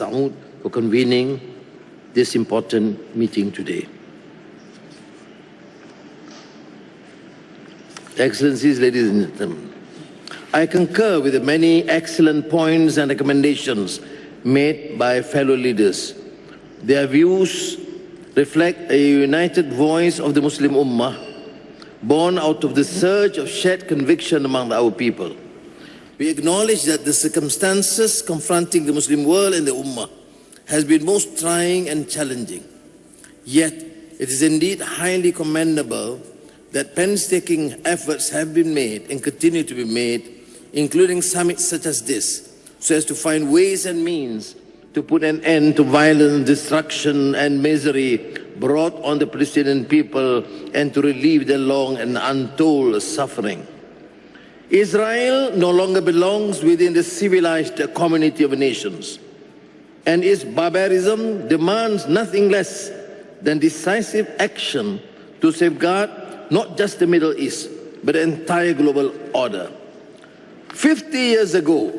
Saud for convening this important meeting today. Excellencies, ladies and gentlemen, I concur with the many excellent points and recommendations made by fellow leaders. Their views reflect a united voice of the Muslim Ummah, born out of the surge of shared conviction among our people. We acknowledge that the circumstances confronting the Muslim world and the Ummah has been most trying and challenging. Yet, it is indeed highly commendable that painstaking efforts have been made and continue to be made, including summits such as this, so as to find ways and means to put an end to violence, destruction, and misery brought on the Palestinian people and to relieve their long and untold suffering. Israel no longer belongs within the civilized community of nations, and its barbarism demands nothing less than decisive action to safeguard not just the Middle East, but the entire global order. 50 years ago,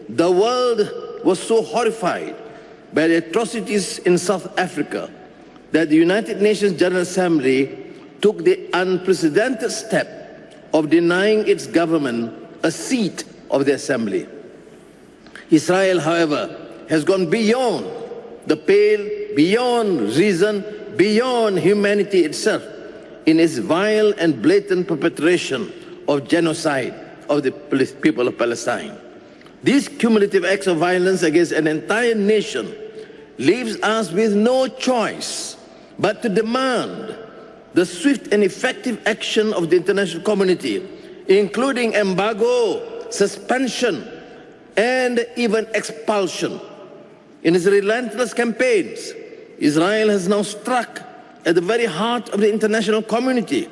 the world was so horrified by the atrocities in South Africa that the United Nations General Assembly took the unprecedented step of denying its government a seat of the Assembly. Israel, however, has gone beyond the pale, beyond reason, beyond humanity itself in its vile and blatant perpetration of genocide of the people of Palestine. These cumulative acts of violence against an entire nation leaves us with no choice but to demand the swift and effective action of the international community, including embargo, suspension, and even expulsion. In its relentless campaigns, Israel has now struck at the very heart of the international community's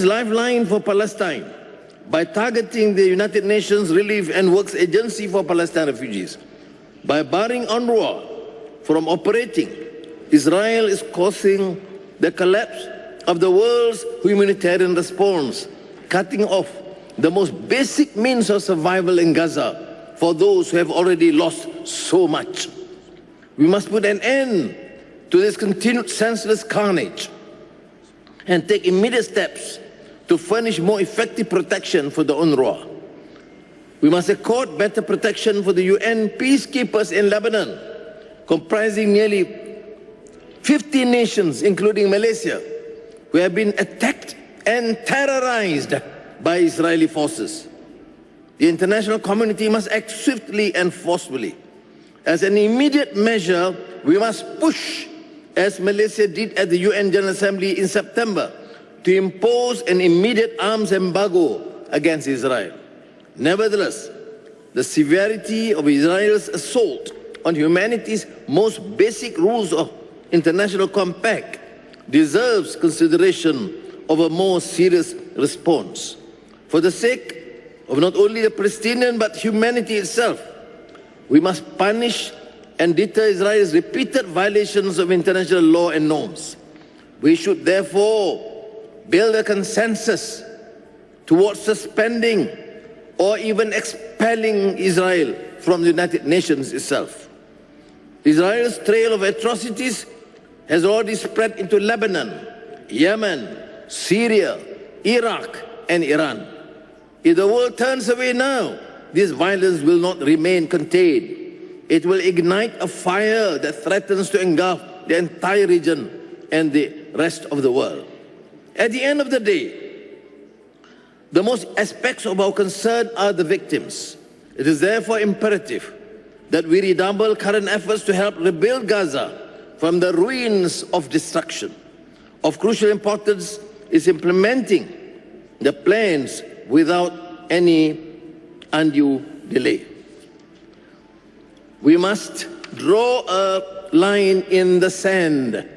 lifeline for Palestine by targeting the United Nations Relief and Works Agency for Palestine refugees. By barring UNRWA from operating, Israel is causing the collapse of the world's humanitarian response, cutting off the most basic means of survival in Gaza for those who have already lost so much. We must put an end to this continued senseless carnage and take immediate steps to furnish more effective protection for the UNRWA. We must accord better protection for the UN peacekeepers in Lebanon, comprising nearly 50 nations, including Malaysia, who have been attacked and terrorized by Israeli forces. The international community must act swiftly and forcefully. As an immediate measure, we must push, as Malaysia did at the UN General Assembly in September, to impose an immediate arms embargo against Israel. Nevertheless, the severity of Israel's assault on humanity's most basic rules of international compact deserves consideration of a more serious response. For the sake of not only the Palestinian but humanity itself, we must punish and deter Israel's repeated violations of international law and norms. We should therefore build a consensus towards suspending or even expelling Israel from the United Nations itself. Israel's trail of atrocities has already spread into Lebanon, Yemen, Syria, Iraq, and Iran. If the world turns away now, this violence will not remain contained. It will ignite a fire that threatens to engulf the entire region and the rest of the world. At the end of the day, the most aspects of our concern are the victims. It is therefore imperative that we redouble current efforts to help rebuild Gaza from the ruins of destruction. Of crucial importance is implementing the plans without any undue delay. We must draw a line in the sand,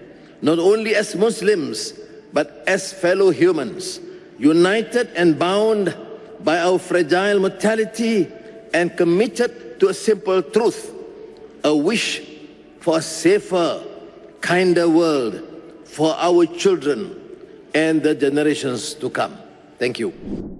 not only as Muslims, but as fellow humans, united and bound by our fragile mortality and committed to a simple truth, a wish for a safer, kinder world for our children and the generations to come. Thank you.